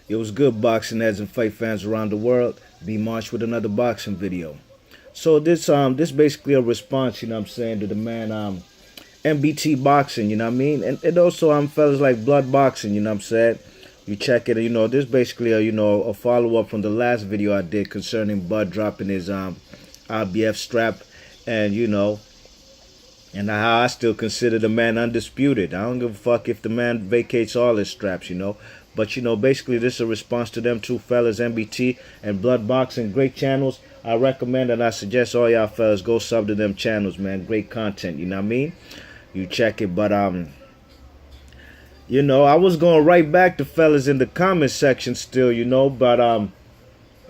It was good, boxing heads and fight fans around the world. Be March with another boxing video. So this basically a response, you know what I'm saying, to the man MBT boxing, you know what I mean? And also fellas like blood boxing, you know what I'm saying? You check it, this basically a follow up from the last video I did concerning Bud dropping his IBF strap, and and how I still consider the man undisputed. I don't give a fuck if the man vacates all his straps. But basically this is a response to them two fellas, MBT and Blood Boxing, great channels. I recommend and I suggest all y'all fellas go sub to them channels, man. Great content, you know what I mean? You check it, but I was going right back to fellas in the comment section still, but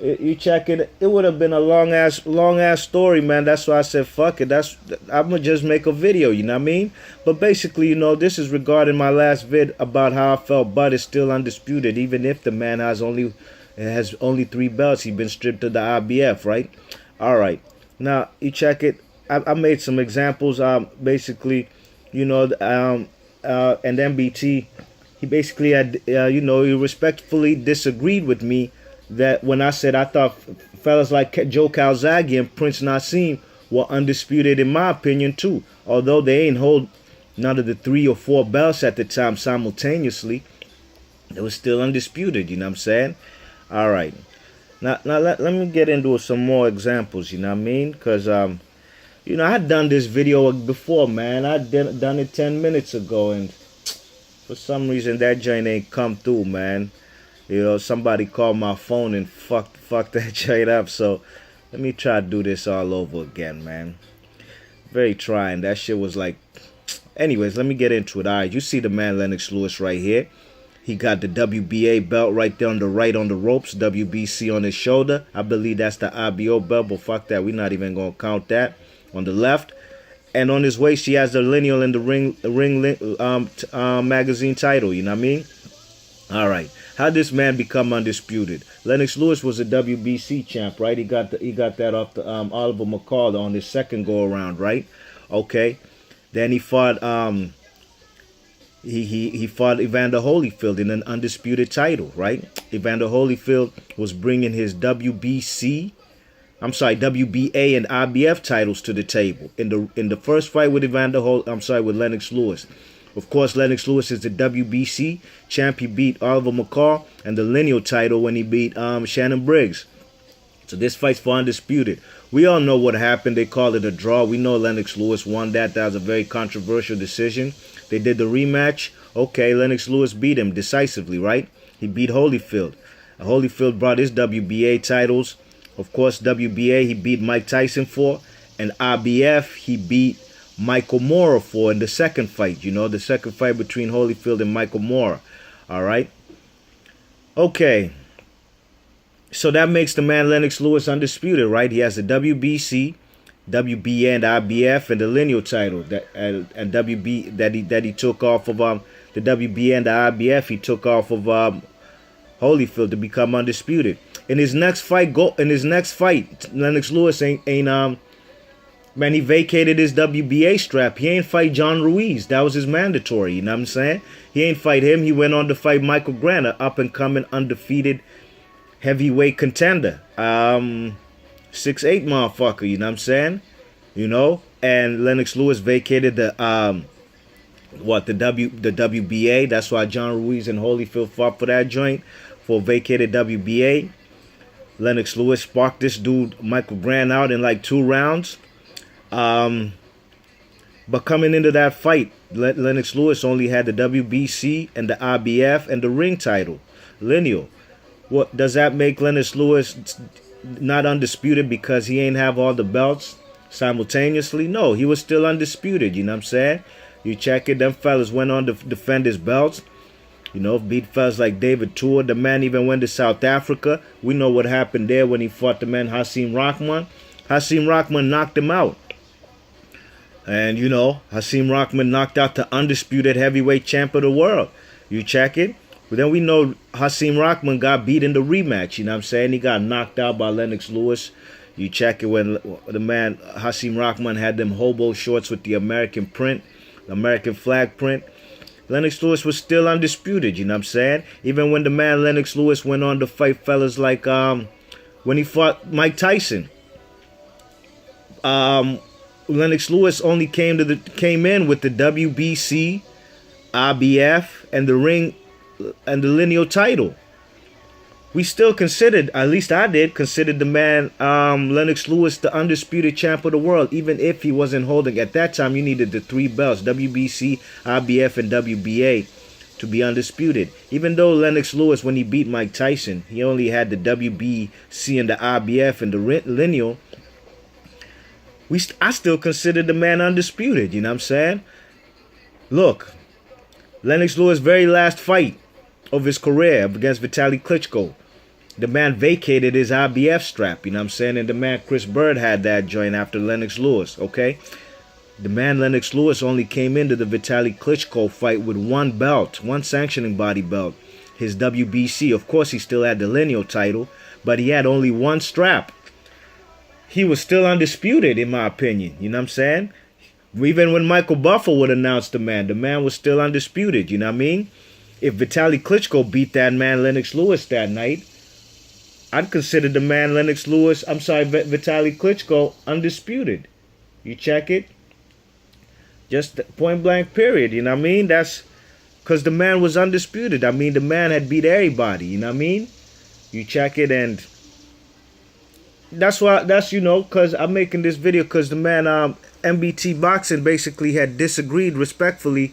you check it, it would have been a long ass story, man. That's why I said fuck it. I'm gonna just make a video, you know what I mean? But basically, this is regarding my last vid about how I felt Bud is still undisputed, even if the man has only 3 belts. He's been stripped of the IBF, right? All right. Now you check it. I made some examples. Basically, and MBT, he basically had, he respectfully disagreed with me that when I said I thought fellas like Joe Calzaghe and Prince Nassim were undisputed in my opinion too. Although they ain't hold none of the 3 or 4 belts at the time simultaneously, they were still undisputed, you know what I'm saying? All right. Now let me get into some more examples, you know what I mean? Because, I had done this video before, man. I done it 10 minutes ago, and for some reason that joint ain't come through, man. Somebody called my phone and fucked that joint up. So let me try to do this all over again, man. Very trying. That shit was like... Anyways, let me get into it. All right, you see the man Lennox Lewis right here. He got the WBA belt right there on the right on the ropes. WBC on his shoulder. I believe that's the IBO belt, but fuck that. We're not even going to count that. On the left. And on his waist, he has the lineal and the ring magazine title. You know what I mean? All right. How did this man become undisputed? Lennox Lewis was a WBC champ, right? He got that off the Oliver McCall on his second go around, right? Okay. Then he fought he fought Evander Holyfield in an undisputed title, right? Evander Holyfield was bringing his WBA and IBF titles to the table in the first fight with with Lennox Lewis. Of course, Lennox Lewis is the WBC champ. He beat Oliver McCall and the lineal title when he beat Shannon Briggs. So this fight's for undisputed. We all know what happened. They called it a draw. We know Lennox Lewis won that. That was a very controversial decision. They did the rematch. Okay, Lennox Lewis beat him decisively, right? He beat Holyfield. Holyfield brought his WBA titles. Of course, WBA he beat Mike Tyson for. And IBF he beat Michael Moorer for in the second fight. The second fight between Holyfield and Michael Moorer. All right. Okay. So that makes the man Lennox Lewis undisputed, right? He has the WBC, WBA, and IBF, and the lineal title and WB that he took off of the WBA and the IBF. He took off of Holyfield to become undisputed. In his next fight, Lennox Lewis ain't man, he vacated his WBA strap. He ain't fight John Ruiz. That was his mandatory, you know what I'm saying? He ain't fight him. He went on to fight Michael Grant, an up-and-coming, undefeated heavyweight contender. 6'8" motherfucker, you know what I'm saying? And Lennox Lewis vacated the WBA. That's why John Ruiz and Holyfield fought for that joint, for vacated WBA. Lennox Lewis sparked this dude, Michael Grant, out in like 2 rounds. But coming into that fight, Lennox Lewis only had the WBC and the IBF and the ring title, lineal. What does that make Lennox Lewis not undisputed because he ain't have all the belts simultaneously? No, he was still undisputed, you know what I'm saying? You check it, them fellas went on to defend his belts. Beat fellas like David Tua. The man even went to South Africa. We know what happened there when he fought the man Hasim Rahman. Hasim Rahman knocked him out. And, Hasim Rahman knocked out the undisputed heavyweight champ of the world. You check it. But then we know Hasim Rahman got beat in the rematch. You know what I'm saying? He got knocked out by Lennox Lewis. You check it when the man Hasim Rahman had them hobo shorts with the American print, the American flag print. Lennox Lewis was still undisputed, you know what I'm saying? Even when the man Lennox Lewis went on to fight fellas like when he fought Mike Tyson. Lennox Lewis only came in with the WBC, IBF, and the ring and the lineal title. We still considered, at least I did, considered the man Lennox Lewis the undisputed champ of the world, even if he wasn't holding. At that time, you needed the 3 belts, WBC, IBF, and WBA, to be undisputed. Even though Lennox Lewis, when he beat Mike Tyson, he only had the WBC and the IBF and the lineal, I still considered the man undisputed, you know what I'm saying? Look, Lennox Lewis' very last fight of his career against Vitaly Klitschko, the man vacated his IBF strap, you know what I'm saying? And the man Chris Bird had that joint after Lennox Lewis, okay? The man Lennox Lewis only came into the Vitaly Klitschko fight with 1 belt, 1 sanctioning body belt, his WBC. Of course, he still had the lineal title, but he had only 1 strap. He was still undisputed, in my opinion, you know what I'm saying? Even when Michael Buffer would announce the man was still undisputed, you know what I mean? If Vitaly Klitschko beat that man Lennox Lewis that night, I'd consider the man Vitaly Klitschko undisputed. You check it? Just point blank period, you know what I mean? That's because the man was undisputed. I mean, the man had beat everybody, you know what I mean? You check it, and that's because I'm making this video because the man MBT Boxing basically had disagreed respectfully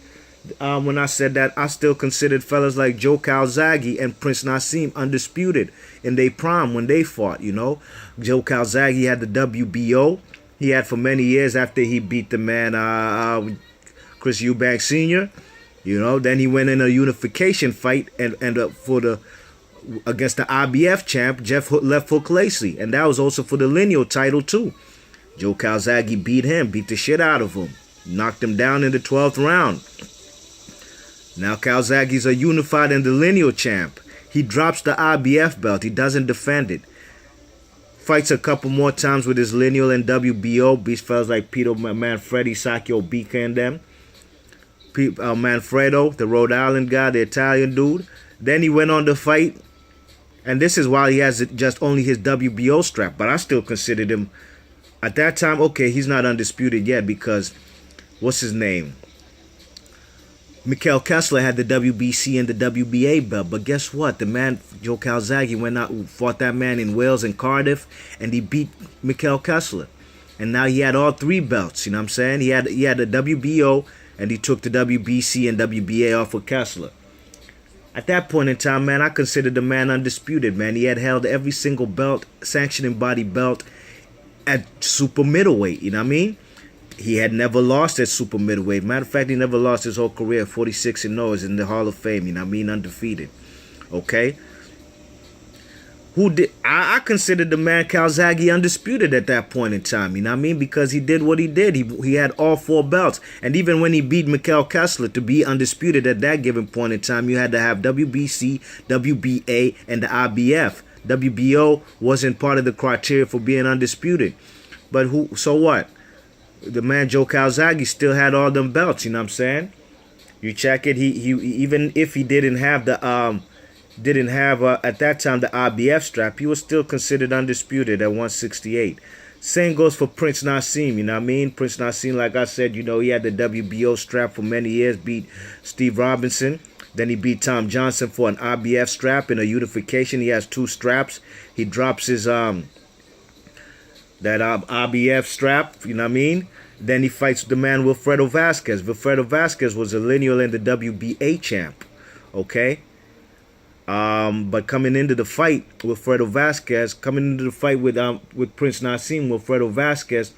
when I said that I still considered fellas like Joe Calzaghe and Prince Nassim undisputed in their prime when they fought, you know. Joe Calzaghe had the WBO. He had for many years after he beat the man Chris Eubank Sr., you know. Then he went in a unification fight and against the IBF champ, Left Hook Lacey. And that was also for the lineal title, too. Joe Calzaghe beat the shit out of him. Knocked him down in the 12th round. Now Calzaghe's a unified and the lineal champ. He drops the IBF belt. He doesn't defend it. Fights a couple more times with his lineal and WBO. Beats fellas like Peter Manfredi, Sakio Bika and them. Manfredo, the Rhode Island guy, the Italian dude. Then he went on to fight. And this is while he has just only his WBO strap. But I still considered him, at that time, okay, he's not undisputed yet because, what's his name? Mikhail Kessler had the WBC and the WBA belt. But guess what? The man, Joe Calzaghe, went out and fought that man in Wales and Cardiff. And he beat Mikhail Kessler. And now he had all 3 belts, you know what I'm saying? He had the WBO and he took the WBC and WBA off of Kessler. At that point in time, man, I considered the man undisputed, man. He had held every single belt, sanctioning body belt at super middleweight, you know what I mean? He had never lost at super middleweight. Matter of fact, he never lost his whole career. 46-0 is in the Hall of Fame, you know what I mean? Undefeated, okay? I considered the man Calzaghe undisputed at that point in time, you know what I mean? Because he did what he did. He had all 4 belts. And even when he beat Mikhail Kessler to be undisputed at that given point in time, you had to have WBC, WBA, and the IBF. WBO wasn't part of the criteria for being undisputed. But so what? The man Joe Calzaghe still had all them belts, you know what I'm saying? You check it, he even if he didn't have the at that time the IBF strap, he was still considered undisputed at 168. Same goes for Prince Nassim, you know what I mean? Prince Nassim, like I said, you know, he had the WBO strap for many years, beat Steve Robinson. Then he beat Tom Johnson for an IBF strap in a unification. He has 2 straps. He drops his IBF strap, you know what I mean? Then he fights the man Wilfredo Vasquez. Wilfredo Vasquez was a lineal and the WBA champ, okay? But coming into the fight with with Prince Nassim, Wilfredo Vasquez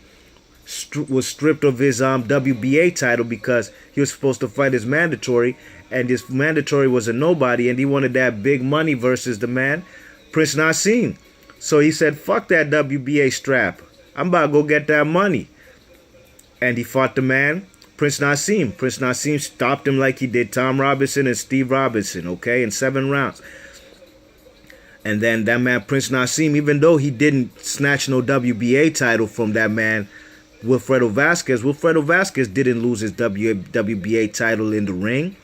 was stripped of his WBA title because he was supposed to fight his mandatory, and his mandatory was a nobody, and he wanted that big money versus the man Prince Nassim. So he said, fuck that WBA strap. I'm about to go get that money. And he fought the man Prince Nassim. Prince Nassim stopped him like he did Tom Robinson and Steve Robinson, okay, in 7 rounds. And then that man Prince Nassim, even though he didn't snatch no WBA title from that man Wilfredo Vasquez didn't lose his WBA title in the ring.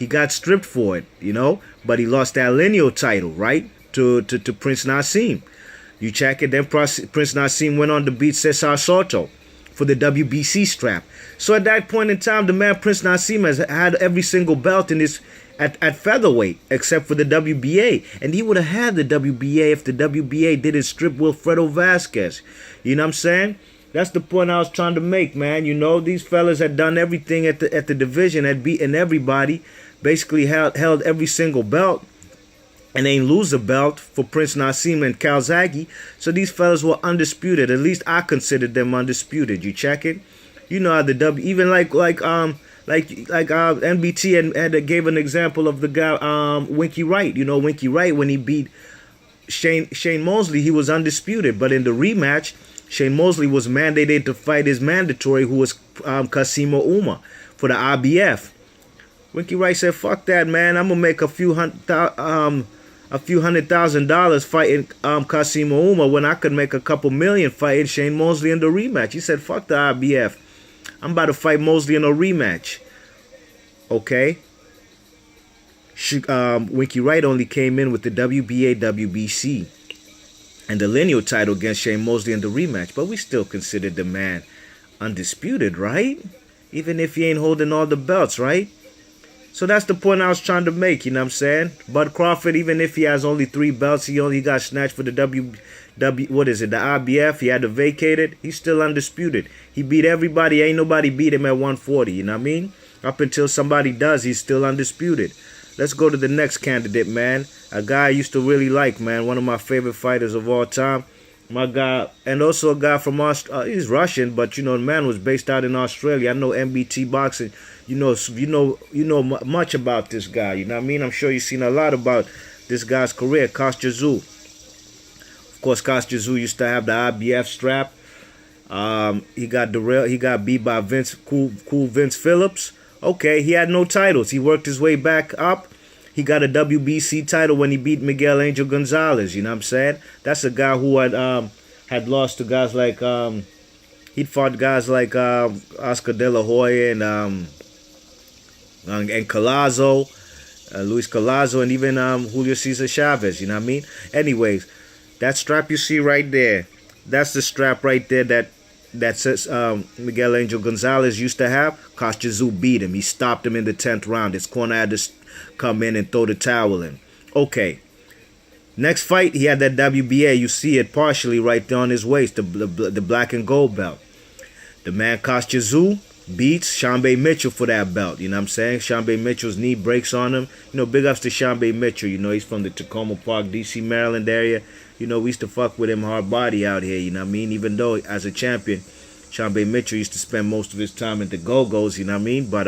He got stripped for it, you know, but he lost that lineal title, right, to Prince Nassim. You check it. Then Prince Nassim went on to beat Cesar Soto for the WBC strap. So at that point in time, the man Prince Nassim has had every single belt in his at featherweight except for the WBA, and he would have had the WBA if the WBA didn't strip Wilfredo Vasquez. You know what I'm saying? That's the point I was trying to make, man. You know, these fellas had done everything at the division, had beaten everybody, basically held every single belt, and ain't lose a belt for Prince Nassim and Calzaghe. So these fellas were undisputed. At least I considered them undisputed. You check it. You know how the even like NBT had gave an example of the guy Winky Wright. You know, Winky Wright, when he beat Shane Mosley, he was undisputed. But in the rematch, Shane Mosley was mandated to fight his mandatory, who was Kasimo Uma, for the IBF. Winky Wright said, "Fuck that, man. I'm gonna make a few $100,000 fighting Kasimo Uma when I could make a couple million fighting Shane Mosley in the rematch." He said, "Fuck the IBF. I'm about to fight Mosley in a rematch." Okay. Winky Wright only came in with the WBA, WBC, and the lineal title against Shane Mosley in the rematch, but we still considered the man undisputed, right? Even if he ain't holding all the belts, right? So that's the point I was trying to make, you know what I'm saying? Bud Crawford, even if he has only 3 belts, he got snatched for the the IBF. He had to vacate it. He's still undisputed. He beat everybody. Ain't nobody beat him at 140, you know what I mean? Up until somebody does, he's still undisputed. Let's go to the next candidate, man. A guy I used to really like, man. One of my favorite fighters of all time. My guy, and also a guy from he's Russian, but you know, the man was based out in Australia. I know MBT boxing. You know much about this guy. You know what I mean? I'm sure you've seen a lot about this guy's career. Kostya Tszyu. Of course, Kostya Tszyu used to have the IBF strap. He got derailed. He got beat by cool Vince Phillips. Okay, he had no titles. He worked his way back up. He got a WBC title when he beat Miguel Angel Gonzalez. You know what I'm saying? That's a guy who had lost to guys like he'd fought guys like Oscar De La Hoya and Collazo, Luis Collazo, and even Julio Cesar Chavez. You know what I mean? Anyways, that strap you see right there, that's the strap right there that says Miguel Angel Gonzalez used to have. Kostya Tszyu beat him. He stopped him in the 10th round. His corner had to come in and throw the towel in. Okay. Next fight, he had that WBA. You see it partially right there on his waist, the black and gold belt. The man Kostya Tszyu beats Shambe Mitchell for that belt. You know what I'm saying? Shambe Mitchell's knee breaks on him. You know, big ups to Shambe Mitchell. You know, he's from the Tacoma Park, D.C., Maryland area. You know, we used to fuck with him hard body out here. You know what I mean? Even though as a champion, Shambe Mitchell used to spend most of his time at the Go-Go's. You know what I mean? But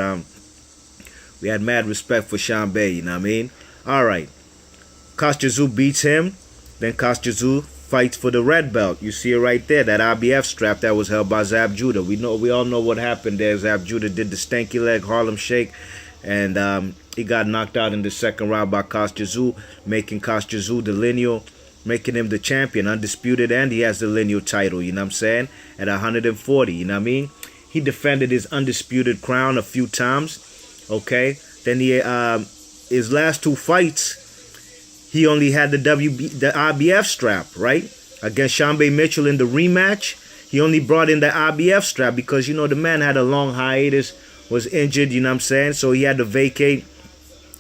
we had mad respect for Shambe. You know what I mean? All right. Kostya Tszyu beats him. Then Kostya Tszyu fights for the red belt. You see it right there, that IBF strap that was held by Zab Judah. We all know what happened there. Zab Judah did the stanky leg Harlem Shake, and he got knocked out in the 2nd round by Kostya Tszyu, making Kostya Tszyu the lineal, making him the champion, undisputed, and he has the lineal title, you know what I'm saying, at 140, you know what I mean? He defended his undisputed crown a few times, okay? Then his last 2 fights, he only had the IBF strap, right? Against Shambe Mitchell in the rematch, he only brought in the IBF strap because, you know, the man had a long hiatus, was injured, you know what I'm saying? So he had to vacate.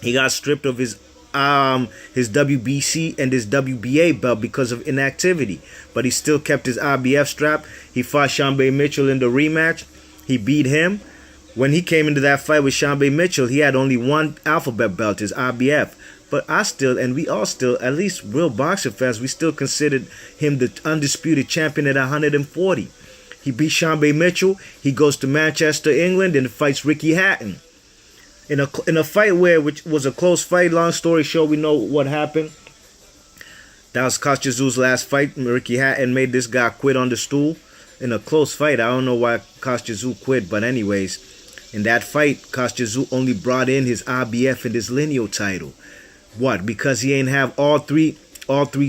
He got stripped of his WBC and his WBA belt because of inactivity. But he still kept his IBF strap. He fought Shambe Mitchell in the rematch. He beat him. When he came into that fight with Shambe Mitchell, he had only 1 alphabet belt, his IBF. But I still, and we all still, at least real boxing fans, we still considered him the undisputed champion at 140. He beat Shambe Mitchell. He goes to Manchester, England, and fights Ricky Hatton. In a fight which was a close fight, long story short, we know what happened. That was Kostya Tszyu's last fight. Ricky Hatton made this guy quit on the stool in a close fight. I don't know why Kostya Tszyu quit, but anyways, in that fight, Kostya Tszyu only brought in his IBF and his lineal title. What? Because he ain't have all three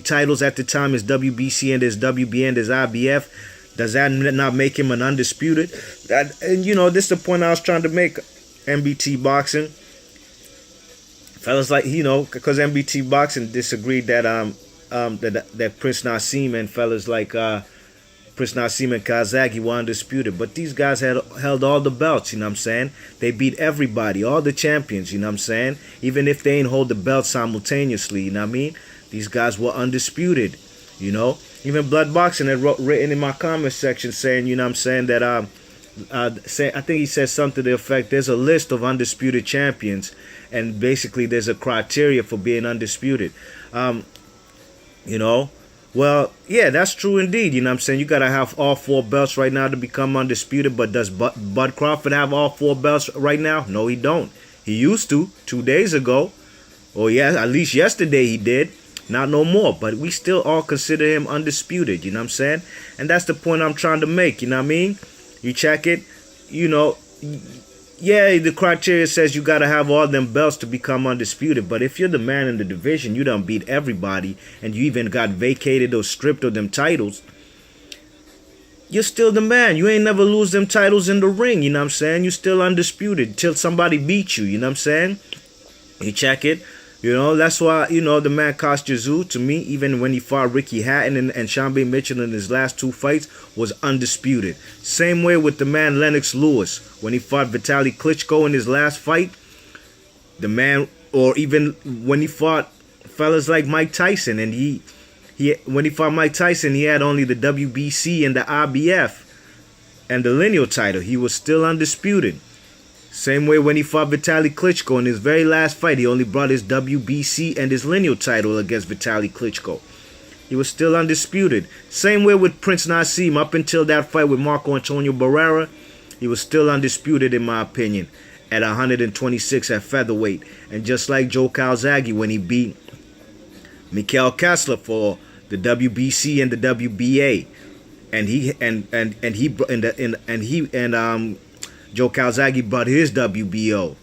titles at the time, his WBC and his WBA and his IBF. Does that not make him an undisputed? And you know, this is the point I was trying to make. MBT boxing. fellas, like, you know, because MBT Boxing disagreed that that Prince Nassim and fellas like Prince Nassim and Kazagi were undisputed, but these guys had held all the belts, you know what I'm saying? They beat everybody, all the champions, you know what I'm saying? Even if they ain't hold the belt simultaneously, you know what I mean? These guys were undisputed, you know? Even Blood Boxing had written in my comment section saying, you know what I'm saying, that I think he said something to the effect, there's a list of undisputed champions, and basically there's a criteria for being undisputed. You know, well, yeah, that's true indeed. You know what I'm saying? You got to have all 4 belts right now to become undisputed. But does Bud Crawford have all 4 belts right now? No, he don't. He used to 2 days ago. Or yeah, at least yesterday he did. Not no more. But we still all consider him undisputed. You know what I'm saying? And that's the point I'm trying to make. You know what I mean? You check it. You know, yeah, the criteria says you got to have all them belts to become undisputed. But if you're the man in the division, you done beat everybody, and you even got vacated or stripped of them titles, you're still the man. You ain't never lose them titles in the ring, you know what I'm saying? You still undisputed till somebody beat you, you know what I'm saying? You check it. You know, that's why, you know, the man Kostya, to me, even when he fought Ricky Hatton and Sean B. Mitchell in his last 2 fights, was undisputed. Same way with the man Lennox Lewis. When he fought Vitaly Klitschko in his last fight, the man, or even when he fought fellas like Mike Tyson, and when he fought Mike Tyson, he had only the WBC and the IBF and the lineal title. He was still undisputed. Same way when he fought Vitaly Klitschko in his very last fight, he only brought his WBC and his lineal title against Vitaly Klitschko. He was still undisputed. Same way with Prince Nassim. Up until that fight with Marco Antonio Barrera, he was still undisputed in my opinion at 126 at featherweight. And just like Joe Calzaghe when he beat Mikhail Kessler for the WBC and the WBA, Joe Calzaghe brought his WBO.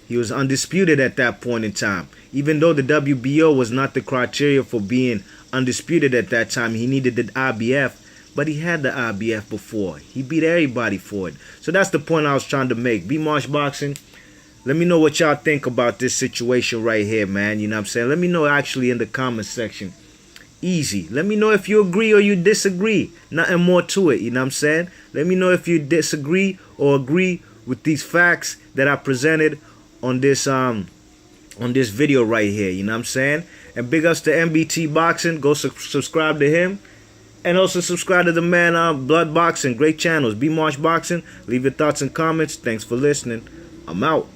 He was undisputed at that point in time. Even though the WBO was not the criteria for being undisputed at that time, he needed the IBF, but he had the IBF before. He beat everybody for it. So that's the point I was trying to make. B-Marsh Boxing, let me know what y'all think about this situation right here, man. You know what I'm saying? Let me know actually in the comment section. Easy. Let me know if you agree or you disagree. Nothing more to it, you know what I'm saying? Let me know if you disagree or agree with these facts that I presented on this video right here, you know what I'm saying? And big ups to MBT Boxing. Go subscribe to him. And also subscribe to the man Blood Boxing. Great channels. B-Marsh Boxing. Leave your thoughts and comments. Thanks for listening. I'm out.